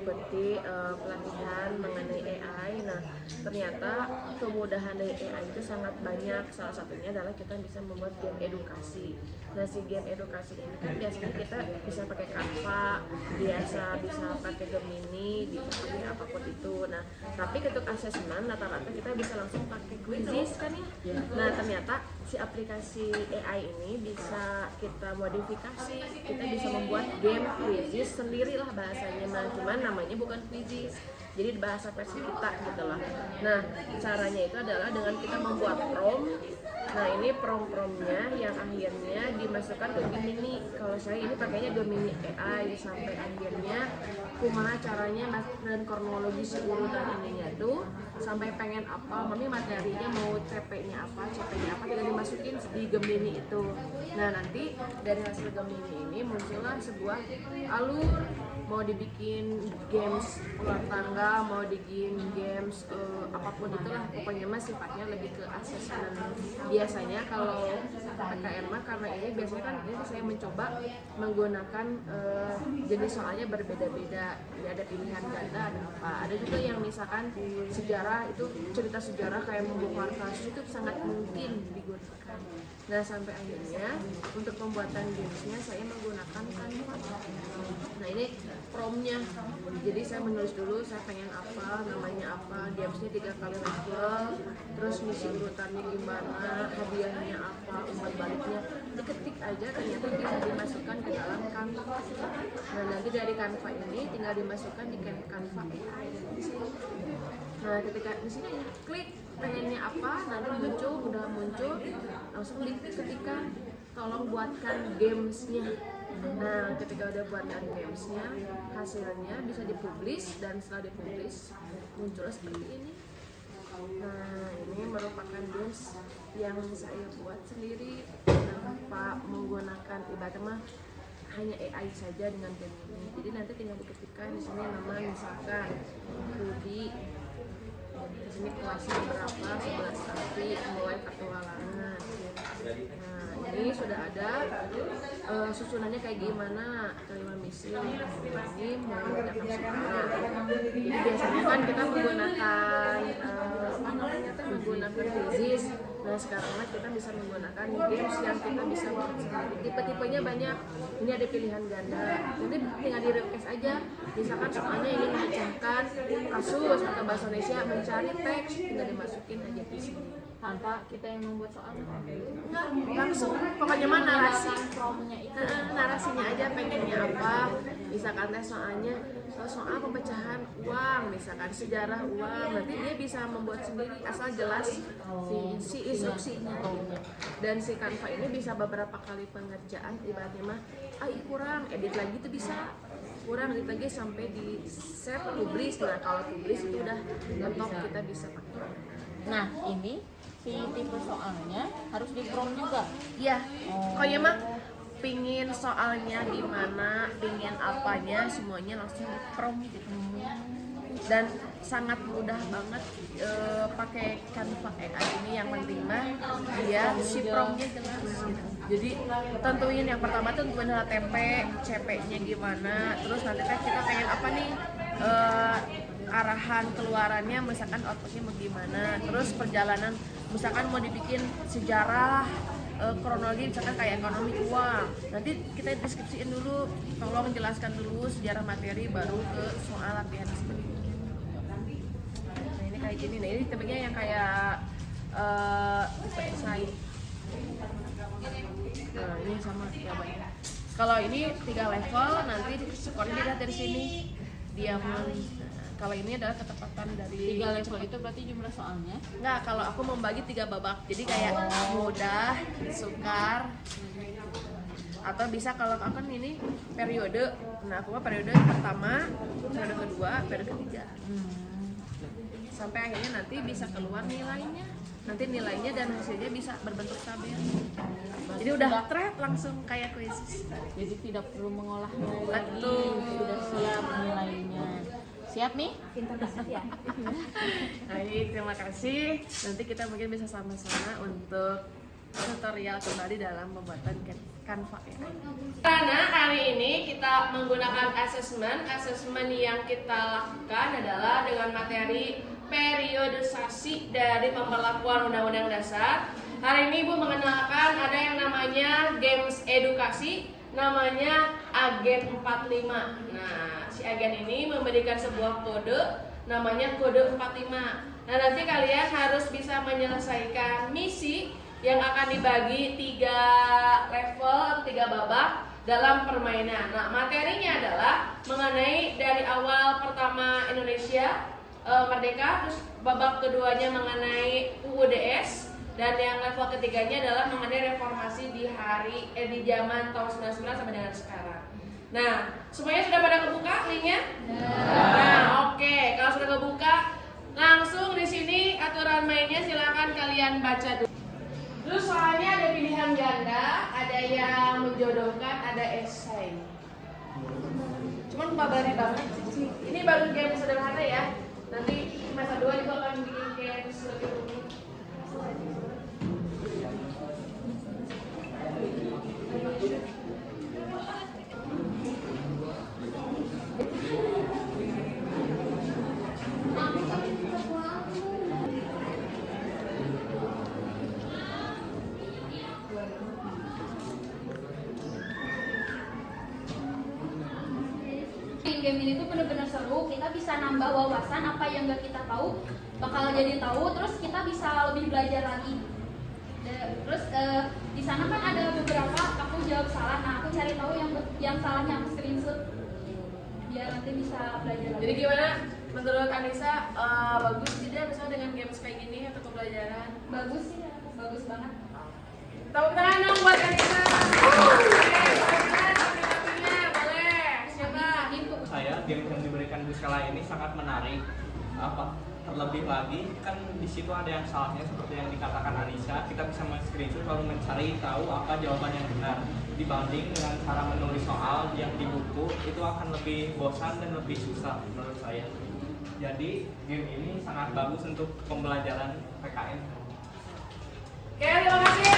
mengikuti pelatihan mengenai AI. Nah, ternyata kemudahan dari AI itu sangat banyak. Salah satunya adalah kita bisa membuat game edukasi. Nah, si game edukasi ini kan biasanya kita bisa pakai Canva, bisa pakai Gemini, bisa pakai apapun itu. Nah, tapi ketika asesmen rata-rata kita bisa langsung pakai Quizzes kan ya. Nah, ternyata si aplikasi AI ini bisa kita modifikasi, kita bisa membuat game Quizzes sendirilah bahasanya, cuman namanya bukan Quizzes, jadi bahasa versi kita gitu loh. Nah, caranya itu adalah dengan kita membuat prompt. Nah, ini prompt-promptnya yang akhirnya dimasukkan ke Gemini. Kalau saya ini pakainya Gemini AI, sampai akhirnya kumaha caranya dan kronologis urutan ininya tuh sampai pengen apa, mami materinya mau CP-nya apa tinggal dimasukin di Gemini itu. Nah, nanti dari hasil Gemini ini muncullah sebuah alur, mau dibikin games ular tangga, mau dibikin games apapun itulah, pokoknya mah sifatnya lebih ke asesmen. Biasanya kalau PKN mah karena ini biasanya kan ini saya mencoba menggunakan jenis soalnya berbeda-beda. Jadi ada pilihan ganda, ada apa, ada juga yang misalkan sejarah, itu cerita sejarah kayak membongkar kasus itu sangat mungkin digunakan. Nah, sampai akhirnya untuk pembuatan gamesnya saya menggunakan Canva. Nah, ini promnya, jadi saya menulis dulu saya pengen apa, namanya apa, gamesnya 3 kali level, terus misi urutannya gimana, hadiahnya apa, umpan baliknya, diketik aja ternyata bisa dimasukkan ke dalam Canva. Nah, nanti dari Canva ini tinggal dimasukkan di Canva AI. Nah, ketika di sini ya klik pengennya apa, nanti udah muncul langsung link ketika tolong buatkan gamesnya. Nah, ketika udah buatkan gamesnya, hasilnya bisa dipublish, dan setelah dipublish muncul seperti ini. Nah, ini merupakan games yang saya buat sendiri tanpa menggunakan ibaratnya mah hanya AI saja dengan game ini. Jadi nanti tinggal diketikkan di sini nama, misalkan Rudy, di sini kelasnya berapa, 11 kali mulai petualangan. Nah, ini sudah ada susunannya kayak gimana, terima misi, ini menggunakan soal. Jadi biasanya kan kita menggunakan menggunakan Quizzes. Nah, sekarang kita bisa menggunakan games yang kita bisa buat sendiri. Tipe-tipenya banyak. Ini ada pilihan ganda. Nanti tinggal di request aja. Misalkan soalnya ingin memecahkan kasus atau bahasa Indonesia, mencari teks, tinggal dimasukin aja di sini. Tanpa kita yang membuat soal. Langsung, pokoknya mana narasinya aja pengennya apa. Misalkan tes soalnya soal pemecahan uang, misalkan sejarah uang, nanti dia bisa membuat sendiri asal jelas si instruksinya. Dan si Canva ini bisa beberapa kali pengerjaan, ibaratnya mah kurang, edit lagi tuh bisa, kurang edit lagi sampai di save, publish. Nah, kalau publish itu udah mentok, kita bisa pakai. Nah, ini si tipe soalnya harus di prompt juga. Iya, pokoknya mah pingin soalnya gimana, pingin apanya, semuanya langsung di prompt gitu. Dan sangat mudah banget pakai Canva AI ini. Yang penting mah dia si promptnya jelas gitu. Jadi tentuin yang pertama tuh tentuin HTTP, CP-nya gimana, terus nanti kita pengen apa nih, arahan keluarannya, misalkan outputnya bagaimana, terus perjalanan misalkan mau dibikin sejarah, kronologi misalkan kayak ekonomi uang, nanti kita deskripsiin dulu, tolong jelaskan dulu sejarah materi baru ke soal latihan seperti ini. Nah, ini kayak gini, nah ini tipenya yang kayak tipe esai. Nah, ini sama jawabannya. Kalau ini 3 level, nanti skornya dilihat dari sini, diamond. Kalau ini adalah ketepatan dari 3 level itu berarti jumlah soalnya? Enggak, kalau aku membagi 3 babak. Jadi kayak mudah, sukar, atau bisa kalau aku kan ini periode. Nah, aku mah periode pertama, periode kedua, periode ketiga. Sampai akhirnya nanti bisa keluar nilainya. Nanti nilainya dan hasilnya bisa berbentuk tabel. Jadi udah thread langsung kayak quiz. Jadi tidak perlu mengolahnya lagi. Betul. Sudah siap nilainya. Siap nih? Pintar banget ya. Baik, terima kasih. Nanti kita mungkin bisa sama-sama untuk tutorial kembali dalam pembuatan Canva AI. Karena kali ini kita menggunakan asesmen yang kita lakukan adalah dengan materi periodisasi dari pemberlakuan Undang-Undang Dasar. Hari ini Ibu mengenalkan ada yang namanya games edukasi, namanya Agen 45. Nah, si agen ini memberikan sebuah kode, namanya kode 45. Nah, nanti kalian harus bisa menyelesaikan misi yang akan dibagi 3 level atau 3 babak dalam permainan. Nah, materinya adalah mengenai dari awal pertama Indonesia merdeka, terus babak keduanya mengenai UUDS, dan yang level ketiganya adalah mengenai reformasi di zaman tahun 99 sampai dengan sekarang. Nah, semuanya sudah pada kebuka linknya? Nah, oke. Kalau sudah kebuka, langsung di sini aturan mainnya silakan kalian baca dulu. Terus soalnya ada pilihan ganda, ada yang menjodohkan, ada esai. Cuman babari banget sih. Ini baru game sederhana ya. Nanti semester 2 juga akan bikin game lebih rumit. Game ini tuh bener-bener seru, kita bisa nambah wawasan, apa yang gak kita tahu bakal jadi tahu, terus kita bisa lebih belajar lagi. Terus di sana kan ada beberapa aku jawab salah, nah aku cari tahu yang salahnya, aku screenshot biar nanti bisa belajar lagi. Jadi gimana menurut Anissa, bagus tidak misalnya dengan games kayak gini untuk pembelajaran? Bagus sih, bagus banget. Tepuk tangan dong buat Anissa. Saya game yang diberikan Bu Skala ini sangat menarik. Terlebih lagi kan di situ ada yang salahnya seperti yang dikatakan Anissa, kita bisa men-screenshot lalu mencari tahu apa jawaban yang benar. Dibanding dengan cara menulis soal yang di buku, itu akan lebih bosan dan lebih susah menurut saya. Jadi game ini sangat bagus untuk pembelajaran PKN. Oke, terima kasih.